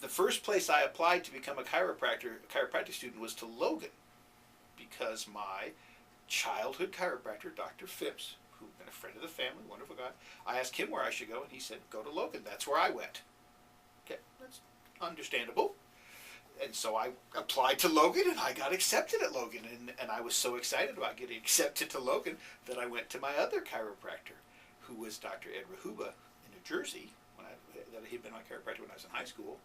the first place I applied to become a chiropractic student was to Logan, because my childhood chiropractor, Dr. Phipps, who'd been a friend of the family, wonderful guy, I asked him where I should go, and he said, go to Logan. That's where I went. Okay, that's understandable. And so I applied to Logan, and I got accepted at Logan. And I was so excited about getting accepted to Logan that I went to my other chiropractor, who was Dr. Ed Rahuba in New Jersey. That he'd been my chiropractor when I was in high school.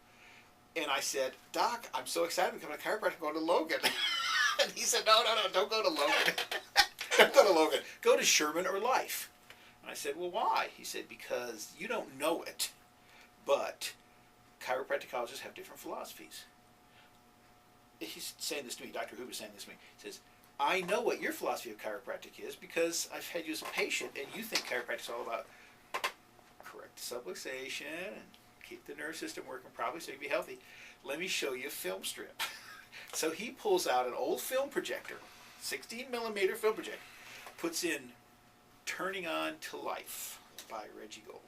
And I said, Doc, I'm so excited to become a chiropractor, I'm going to Logan. And he said, no, don't go to Logan. Don't go to Logan. Go to Sherman or Life. And I said, well, why? He said, because you don't know it, but chiropractic colleges have different philosophies. He's saying this to me, Dr. Hoover's saying this to me. He says, I know what your philosophy of chiropractic is because I've had you as a patient, and you think chiropractic is all about correct subluxation and keep the nerve system working properly so you can be healthy. Let me show you a film strip. So he pulls out an old film projector, 16 millimeter film projector, puts in Turning On to Life by Reggie Gold.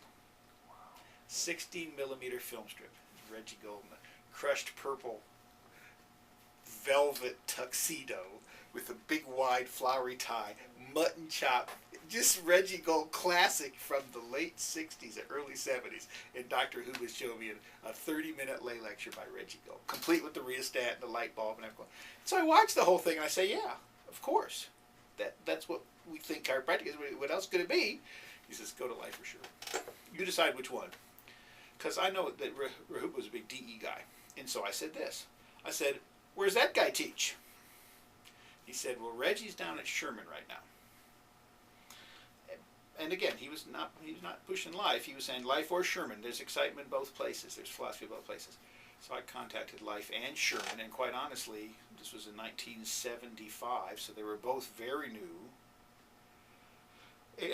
16 millimeter film strip. Reggie Gold in a crushed purple velvet tuxedo with a big wide flowery tie, mutton chop, just Reggie Gold classic from the late 60s and early 70s. And Dr. Who was showing me a 30-minute lay lecture by Reggie Gold, complete with the rheostat and the light bulb and everything. So I watched the whole thing and I say, yeah, of course. That's what we think chiropractic is. What else could it be? He says, go to Life for sure. You decide which one. Because I know that Rahuba was a big DE guy. And so I said this. I said, where's that guy teach? He said, well, Reggie's down at Sherman right now. And again, he was not pushing Life. He was saying Life or Sherman. There's excitement both places. There's philosophy both places. So I contacted Life and Sherman, and quite honestly, this was in 1975, so they were both very new.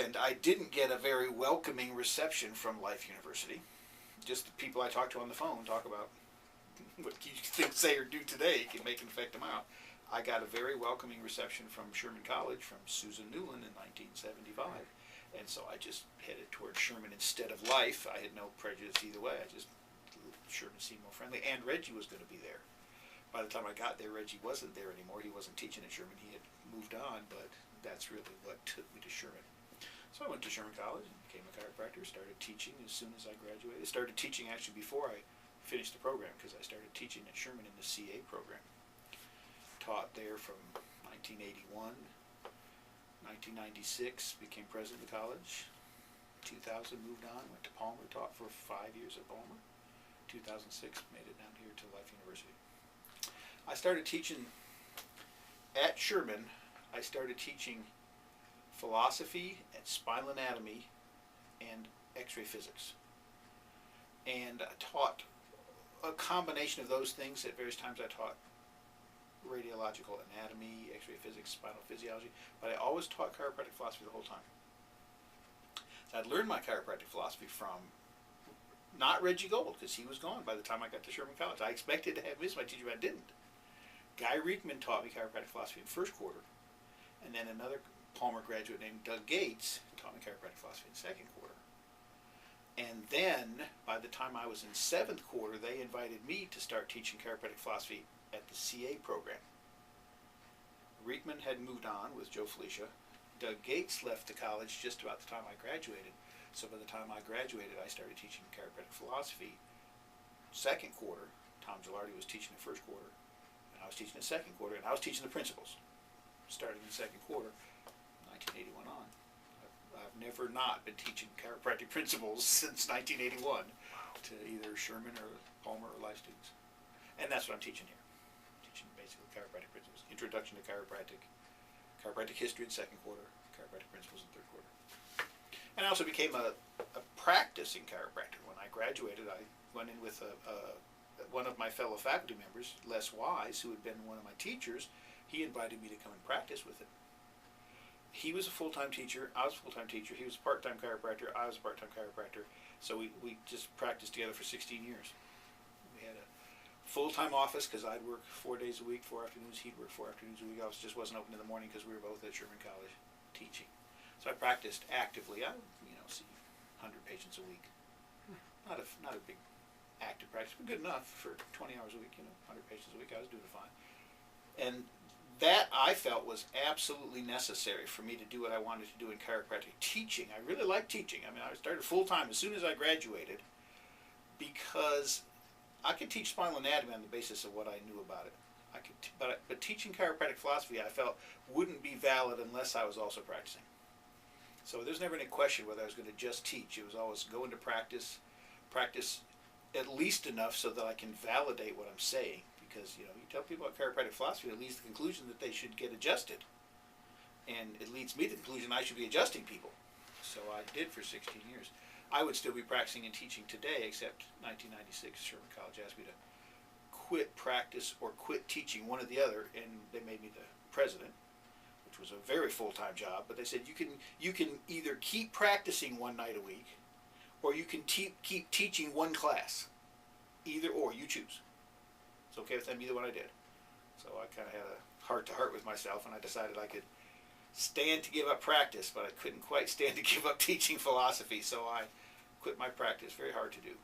And I didn't get a very welcoming reception from Life University. Just the people I talked to on the phone talk about what you think, say, or do today can make and affect tomorrow. I got a very welcoming reception from Sherman College, from Susan Newland in 1975. And so I just headed towards Sherman instead of Life. I had no prejudice either way. Sherman seemed more friendly, and Reggie was going to be there. By the time I got there, Reggie wasn't there anymore. He wasn't teaching at Sherman. He had moved on, but that's really what took me to Sherman. So I went to Sherman College and became a chiropractor, started teaching as soon as I graduated. I started teaching actually before I finished the program, because I started teaching at Sherman in the CA program. Taught there from 1981. 1996, became president of the college. 2000, moved on, went to Palmer, taught for 5 years at Palmer. 2006, made it down here to Life University. I started teaching at Sherman. I started teaching philosophy and spinal anatomy and x-ray physics. And I taught a combination of those things. At various times I taught radiological anatomy, x-ray physics, spinal physiology, but I always taught chiropractic philosophy the whole time. So I'd learned my chiropractic philosophy from not Reggie Gold, because he was gone by the time I got to Sherman College. I expected to have missed my teacher, but I didn't. Guy Riekman taught me chiropractic philosophy in first quarter, and then another Palmer graduate named Doug Gates taught me chiropractic philosophy in second quarter. And then, by the time I was in seventh quarter, they invited me to start teaching chiropractic philosophy at the CA program. Riekman had moved on with Joe Felicia. Doug Gates left the college just about the time I graduated. So by the time I graduated, I started teaching chiropractic philosophy second quarter. Tom Gilardi was teaching the first quarter, and I was teaching the second quarter, and I was teaching the principles. Starting in the second quarter, 1981 on. I've never not been teaching chiropractic principles since 1981 to either Sherman or Palmer or Life students. And that's what I'm teaching here. Teaching basically chiropractic principles. Introduction to chiropractic, chiropractic history in second quarter, chiropractic principles in third quarter. And I also became a practicing chiropractor. When I graduated, I went in with one of my fellow faculty members, Les Wise, who had been one of my teachers. He invited me to come and practice with him. He was a full-time teacher, I was a full-time teacher, he was a part-time chiropractor, I was a part-time chiropractor, so we just practiced together for 16 years. We had a full-time office, because I'd work 4 days a week, 4 afternoons, he'd work 4 afternoons a week. I just wasn't open in the morning because we were both at Sherman College teaching. So I practiced actively. I would, see 100 patients a week. Not a big active practice, but good enough for 20 hours a week, 100 patients a week. I was doing fine. And that I felt was absolutely necessary for me to do what I wanted to do in chiropractic teaching. I really liked teaching. I mean, I started full time as soon as I graduated because I could teach spinal anatomy on the basis of what I knew about it. But teaching chiropractic philosophy, I felt, wouldn't be valid unless I was also practicing. So there's never any question whether I was going to just teach. It was always go into practice at least enough so that I can validate what I'm saying. Because you tell people about chiropractic philosophy, it leads to the conclusion that they should get adjusted, and it leads me to the conclusion I should be adjusting people. So I did for 16 years. I would still be practicing and teaching today, except 1996, Sherman College asked me to quit practice or quit teaching, one or the other, and they made me the president, which was a very full-time job. But they said you can either keep practicing one night a week, or you can keep teaching one class. Either or, you choose. It's okay with them, either one I did. So I kind of had a heart-to-heart with myself, and I decided I could stand to give up practice, but I couldn't quite stand to give up teaching philosophy, so I quit my practice. Very hard to do.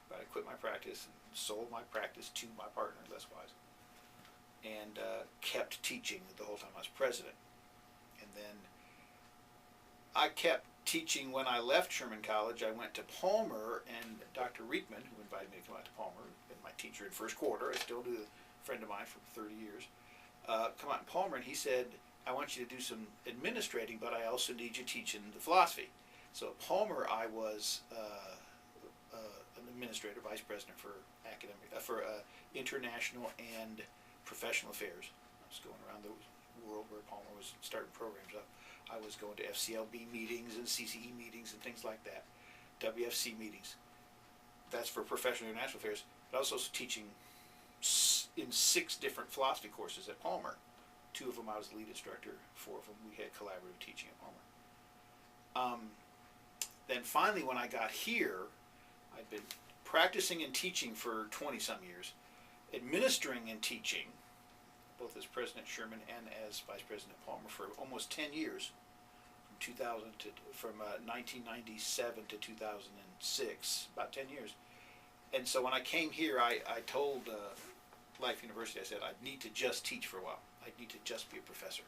But I quit my practice and sold my practice to my partner, Les Wise, and kept teaching the whole time I was president. And then I kept teaching when I left Sherman College. I went to Palmer, and Dr. Riekman, who invited me to come out to Palmer, been my teacher in first quarter, I still do, a friend of mine for 30 years, come out in Palmer, and he said, I want you to do some administrating, but I also need you teaching the philosophy. So at Palmer, I was an administrator, vice president for international and professional affairs. I was going around the world where Palmer was starting programs up. I was going to FCLB meetings and CCE meetings and things like that, WFC meetings. That's for professional international affairs. But I was also teaching in 6 different philosophy courses at Palmer. 2 of them I was the lead instructor. 4 of them we had collaborative teaching at Palmer. Then finally, when I got here, I'd been practicing and teaching for 20-some years, administering and teaching, both as President Sherman and as Vice President Palmer, for almost 10 years, from 1997 to 2006, about 10 years. And so when I came here, I told Life University, I said, I need to just teach for a while. I need to just be a professor,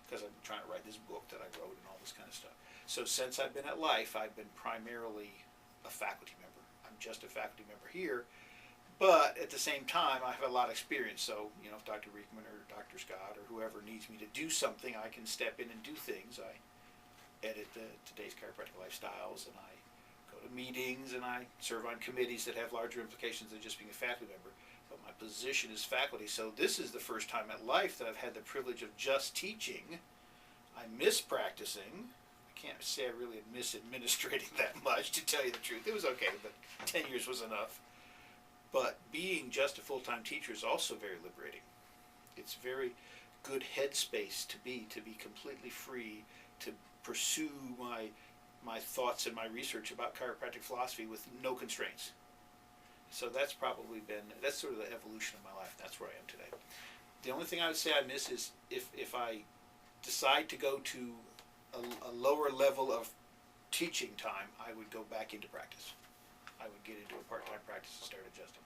because I'm trying to write this book that I wrote and all this kind of stuff. So since I've been at Life, I've been primarily a faculty member. I'm just a faculty member here. But at the same time, I have a lot of experience. So, if Dr. Riekman or Dr. Scott or whoever needs me to do something, I can step in and do things. I edit today's chiropractic lifestyles, and I go to meetings, and I serve on committees that have larger implications than just being a faculty member. But my position is faculty. So this is the first time at Life that I've had the privilege of just teaching. I miss practicing. I can't say I really miss administrating that much, to tell you the truth. It was okay, but 10 years was enough. But being just a full-time teacher is also very liberating. It's very good headspace to be completely free to pursue my thoughts and my research about chiropractic philosophy with no constraints. So that's sort of the evolution of my life. That's where I am today. The only thing I would say I miss is if I decide to go to a lower level of teaching time, I would go back into practice. I would get into a part-time practice and start adjusting.